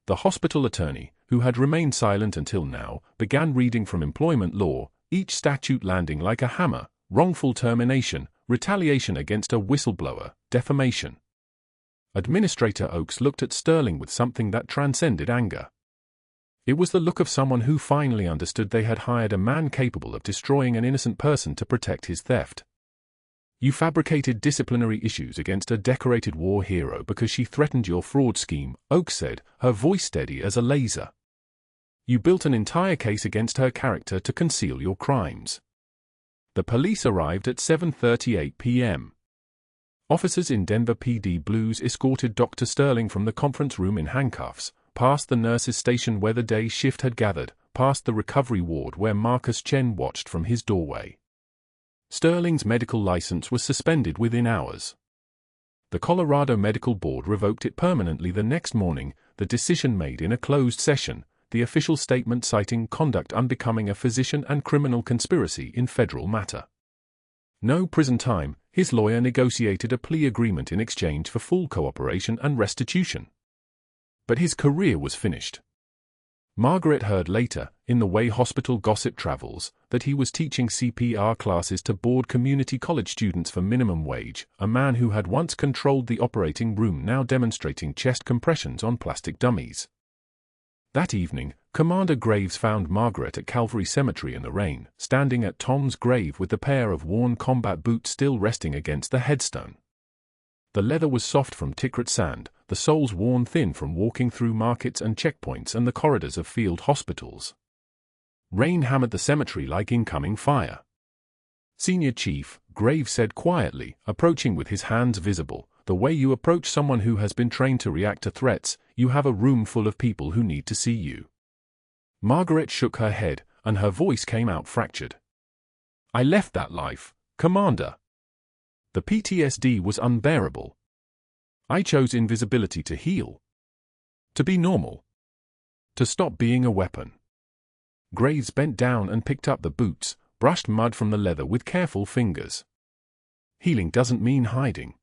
The hospital attorney, who had remained silent until now, began reading from employment law, each statute landing like a hammer: wrongful termination, retaliation against a whistleblower, defamation. Administrator Oakes looked at Sterling with something that transcended anger. It was the look of someone who finally understood they had hired a man capable of destroying an innocent person to protect his theft. You fabricated disciplinary issues against a decorated war hero because she threatened your fraud scheme, Oakes said, her voice steady as a laser. You built an entire case against her character to conceal your crimes. The police arrived at 7:38 p.m. Officers in Denver PD Blues escorted Dr. Sterling from the conference room in handcuffs, past the nurse's station where the day shift had gathered, past the recovery ward where Marcus Chen watched from his doorway. Sterling's medical license was suspended within hours. The Colorado Medical Board revoked it permanently the next morning, the decision made in a closed session, the official statement citing conduct unbecoming a physician and criminal conspiracy in federal matter. No prison time, his lawyer negotiated a plea agreement in exchange for full cooperation and restitution. But his career was finished. Margaret heard later, in the way hospital gossip travels, that he was teaching CPR classes to bored community college students for minimum wage, a man who had once controlled the operating room now demonstrating chest compressions on plastic dummies. That evening, Commander Graves found Margaret at Calvary Cemetery in the rain, standing at Tom's grave with the pair of worn combat boots still resting against the headstone. The leather was soft from Tikrit sand, the soles worn thin from walking through markets and checkpoints and the corridors of field hospitals. Rain hammered the cemetery like incoming fire. "Senior Chief," Graves said quietly, approaching with his hands visible, "the way you approach someone who has been trained to react to threats, you have a room full of people who need to see you." Margaret shook her head, and her voice came out fractured. "I left that life, Commander. The PTSD was unbearable. I chose invisibility to heal. To be normal. To stop being a weapon." Graves bent down and picked up the boots, brushed mud from the leather with careful fingers. "Healing doesn't mean hiding.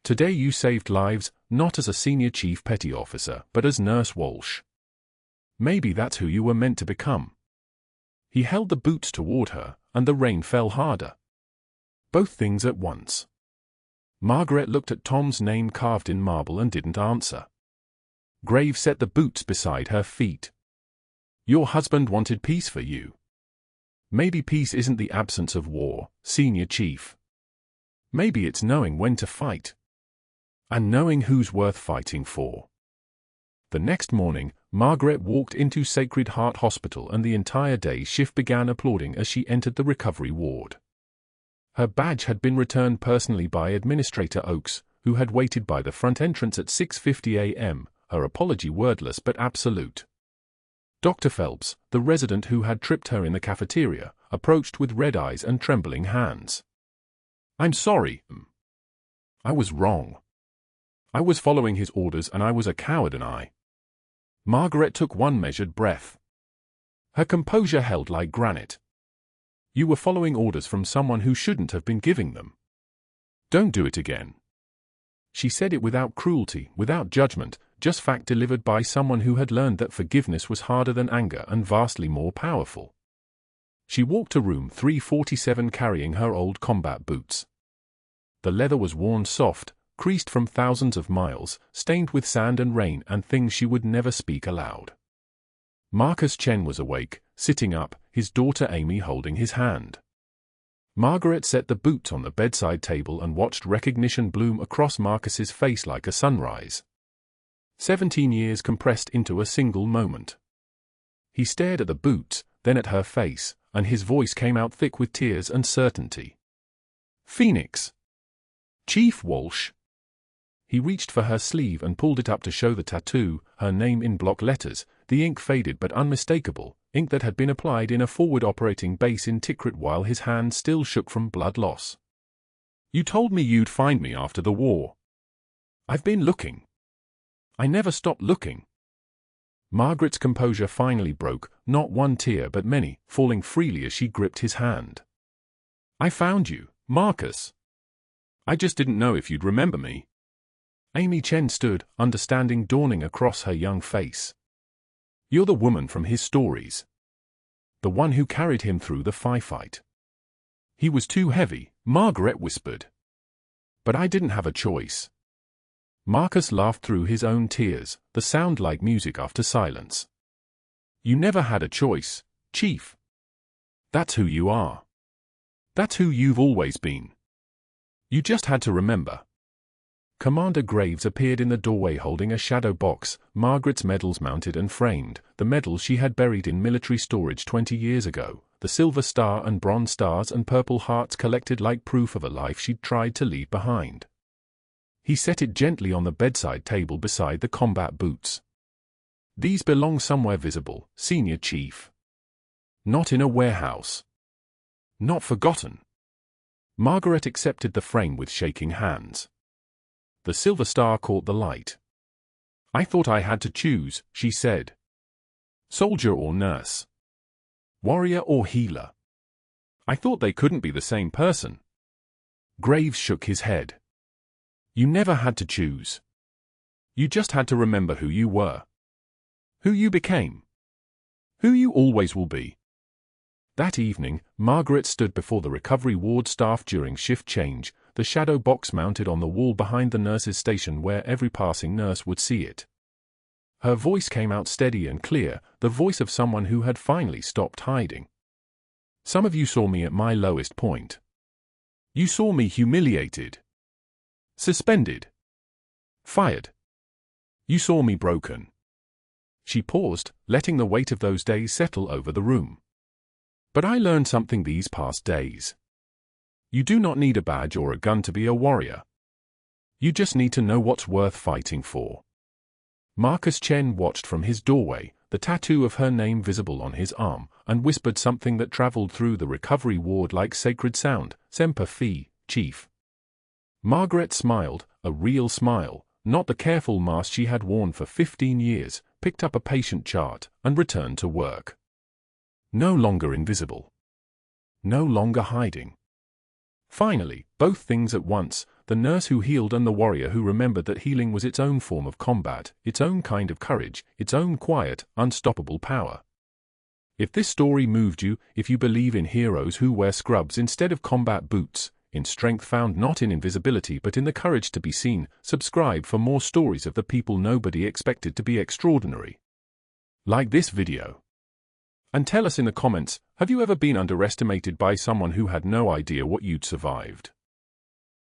Today you saved lives, not as a senior chief petty officer, but as Nurse Walsh. Maybe that's who you were meant to become." He held the boots toward her, and the rain fell harder. Both things at once. Margaret looked at Tom's name carved in marble and didn't answer. Graves set the boots beside her feet. "Your husband wanted peace for you. Maybe peace isn't the absence of war, Senior Chief. Maybe it's knowing when to fight. And knowing who's worth fighting for." The next morning, Margaret walked into Sacred Heart Hospital and the entire day shift began applauding as she entered the recovery ward. Her badge had been returned personally by Administrator Oakes, who had waited by the front entrance at 6:50 a.m., her apology wordless but absolute. Dr. Phelps, the resident who had tripped her in the cafeteria, approached with red eyes and trembling hands. "I'm sorry. I was wrong. I was following his orders and I was a coward and I—" Margaret took one measured breath. Her composure held like granite. "You were following orders from someone who shouldn't have been giving them. Don't do it again." She said it without cruelty, without judgment, just fact delivered by someone who had learned that forgiveness was harder than anger and vastly more powerful. She walked to room 347 carrying her old combat boots. The leather was worn soft, creased from thousands of miles, stained with sand and rain and things she would never speak aloud. Marcus Chen was awake, sitting up, his daughter Amy holding his hand. Margaret set the boots on the bedside table and watched recognition bloom across Marcus's face like a sunrise. 17 years compressed into a single moment. He stared at the boots, then at her face, and his voice came out thick with tears and certainty. "Phoenix. Chief Walsh." He reached for her sleeve and pulled it up to show the tattoo, her name in block letters, the ink faded but unmistakable, ink that had been applied in a forward operating base in Tikrit while his hand still shook from blood loss. "You told me you'd find me after the war. I've been looking. I never stopped looking." Margaret's composure finally broke, not one tear but many, falling freely as she gripped his hand. "I found you, Marcus. I just didn't know if you'd remember me." Amy Chen stood, understanding dawning across her young face. "You're the woman from his stories. The one who carried him through the firefight." "He was too heavy," Margaret whispered. "But I didn't have a choice." Marcus laughed through his own tears, the sound like music after silence. "You never had a choice, Chief. That's who you are. That's who you've always been. You just had to remember." Commander Graves appeared in the doorway holding a shadow box, Margaret's medals mounted and framed, the medals she had buried in military storage 20 years ago, the silver star and bronze stars and purple hearts collected like proof of a life she'd tried to leave behind. He set it gently on the bedside table beside the combat boots. "These belong somewhere visible, Senior Chief. Not in a warehouse. Not forgotten." Margaret accepted the frame with shaking hands. The silver star caught the light. "I thought I had to choose," she said. "Soldier or nurse. Warrior or healer. I thought they couldn't be the same person." Graves shook his head. "You never had to choose. You just had to remember who you were. Who you became. Who you always will be. That evening, Margaret stood before the recovery ward staff during shift change, the shadow box mounted on the wall behind the nurse's station where every passing nurse would see it. Her voice came out steady and clear, the voice of someone who had finally stopped hiding. Some of you saw me at my lowest point. You saw me humiliated. Suspended. Fired. You saw me broken. She paused, letting the weight of those days settle over the room. But I learned something these past days. You do not need a badge or a gun to be a warrior. You just need to know what's worth fighting for. Marcus Chen watched from his doorway, the tattoo of her name visible on his arm, and whispered something that traveled through the recovery ward like sacred sound, Semper Fi, Chief. Margaret smiled, a real smile, not the careful mask she had worn for 15 years, picked up a patient chart, and returned to work. No longer invisible. No longer hiding. Finally, both things at once, the nurse who healed and the warrior who remembered that healing was its own form of combat, its own kind of courage, its own quiet, unstoppable power. If this story moved you, if you believe in heroes who wear scrubs instead of combat boots, in strength found not in invisibility but in the courage to be seen, subscribe for more stories of the people nobody expected to be extraordinary. Like this video. And tell us in the comments, have you ever been underestimated by someone who had no idea what you'd survived?